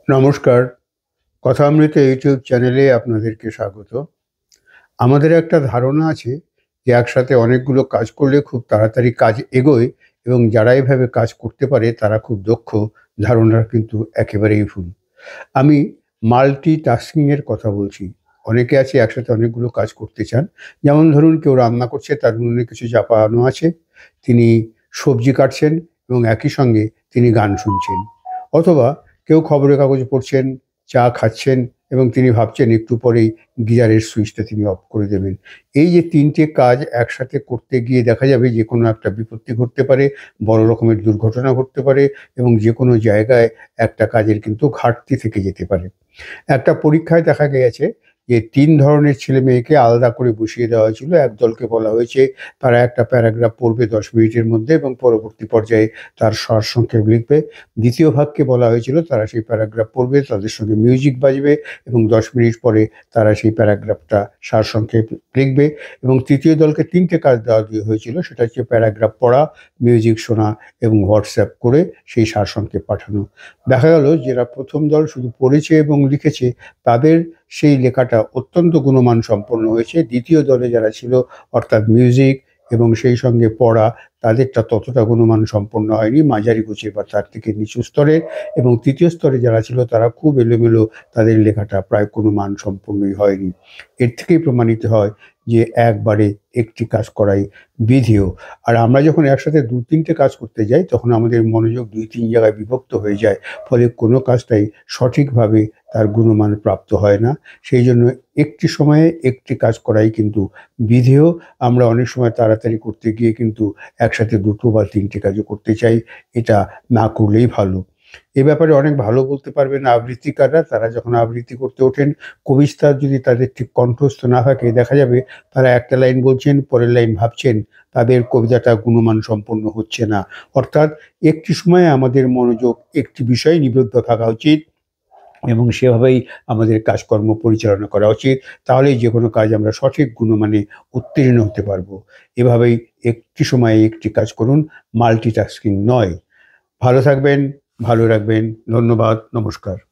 নমস্কার। কথামৃত ইউটিউব চ্যানেলে আপনাদেরকে স্বাগত। আমাদের একটা ধারণা আছে যে একসাথে অনেকগুলো কাজ করলে খুব তাড়াতাড়ি কাজ এগোয় এবং যারা এভাবে কাজ করতে পারে তারা খুব দক্ষ। ধারণাটা কিন্তু একেবারেই ভুল। আমি মাল্টিটাস্কিং এর কথা বলছি। অনেকে আছে একসাথে অনেকগুলো কাজ করতে চান। যেমন ধরুন কেউ রান্না করছে, তার উনুনে কিছু চাপানো আছে। তিনি সবজি কাটছেন এবং একই সঙ্গে তিনি গান শুনছেন। অথবা কেউ খবরের কাগজ পড়ছেন, চা খাচ্ছেন এবং তিনি ভাবছেন একটু পরেই গিজারের সুইচটা তিনি অফ করে দেবেন। এই যে ৩ টে কাজ একসাথে করতে গিয়ে দেখা যাবে যে কোনো একটা বিপত্তি ঘটতে পারে, বড় রকমের দুর্ঘটনা ঘটতে পারে এবং যেকোনো জায়গায় একটা কাজের কিন্তু ঘাটতি থেকে যেতে পারে। একটা পরীক্ষায় দেখা গিয়েছে যে ৩ ধরনের ছেলেমেয়েকে আলাদা করে বসিয়ে দেওয়া হয়েছিল। এক দলকে বলা হয়েছে তারা একটা প্যারাগ্রাফ পড়বে ১০ মিনিটের মধ্যে এবং পরবর্তী পর্যায়ে তার সারসংক্ষেপ লিখবে। দ্বিতীয় ভাগকে বলা হয়েছিল তারা সেই প্যারাগ্রাফ পড়বে, তাদের সঙ্গে মিউজিক বাজবে এবং ১০ মিনিট পরে তারা সেই প্যারাগ্রাফটা সারসংক্ষেপ লিখবে। এবং তৃতীয় দলকে ৩ টে কাজ দেওয়া হয়েছিল, সেটা হচ্ছে প্যারাগ্রাফ পড়া, মিউজিক শোনা এবং হোয়াটসঅ্যাপ করে সেই সারসংক্ষেপ পাঠানো। দেখা গেল যারা প্রথম দল শুধু পড়েছে এবং লিখেছে তাদের সেই লেখাটা অত্যন্ত গুণমান সম্পন্ন হয়েছে। দ্বিতীয় দলে যারা ছিল অর্থাৎ মিউজিক এবং সেই সঙ্গে পড়া, তাদেরটা ততটা গুণমান সম্পন্ন হয়নি, মাঝারি গোছের বা তার থেকে নিচু স্তরের। এবং তৃতীয় স্তরে যারা ছিল তারা খুব এলোমেলো, তাদের লেখাটা প্রায় কোনো মান সম্পন্নই হয়নি। এর থেকেই প্রমাণিত হয় যে একবারে একটি কাজ করাই বিধেয়। আর আমরা যখন একসাথে ২-৩ টে কাজ করতে যাই তখন আমাদের মনোযোগ ২-৩ জায়গায় বিভক্ত হয়ে যায়। ফলে কোনো কাজটাই সঠিকভাবে তার গুণমান প্রাপ্ত হয় না। সেই জন্য একটি সময়ে একটি কাজ করাই কিন্তু বিধেয়। আমরা অনেক সময় তাড়াতাড়ি করতে গিয়ে কিন্তু একসাথে ২টো বা ৩টে কাজও করতে চাই। এটা না করলেই ভালো। এ ব্যাপারে অনেক ভালো বলতে পারবেন আবৃত্তিকাররা। তারা যখন আবৃত্তি করতে ওঠেন, কবিতার যদি তাদের ঠিক কণ্ঠস্থ না থাকে, দেখা যাবে তারা একটা লাইন বলছেন, পরের লাইন ভাবছেন, তাদের কবিতাটা গুণমান সম্পন্ন হচ্ছে না। অর্থাৎ একটি সময়ে আমাদের মনোযোগ একটি বিষয়ে নিবদ্ধ থাকা উচিত এবং সেভাবেই আমাদের কাজকর্ম পরিচালনা করা উচিত। তাহলেই যে কোনো কাজ আমরা সঠিক গুণমানে উত্তীর্ণ হতে পারবো। এভাবেই একটি সময়ে একটি কাজ করুন, মাল্টিটাস্কিং নয়। ভালো থাকবেন, ভালো রাখবেন। ধন্যবাদ, নমস্কার।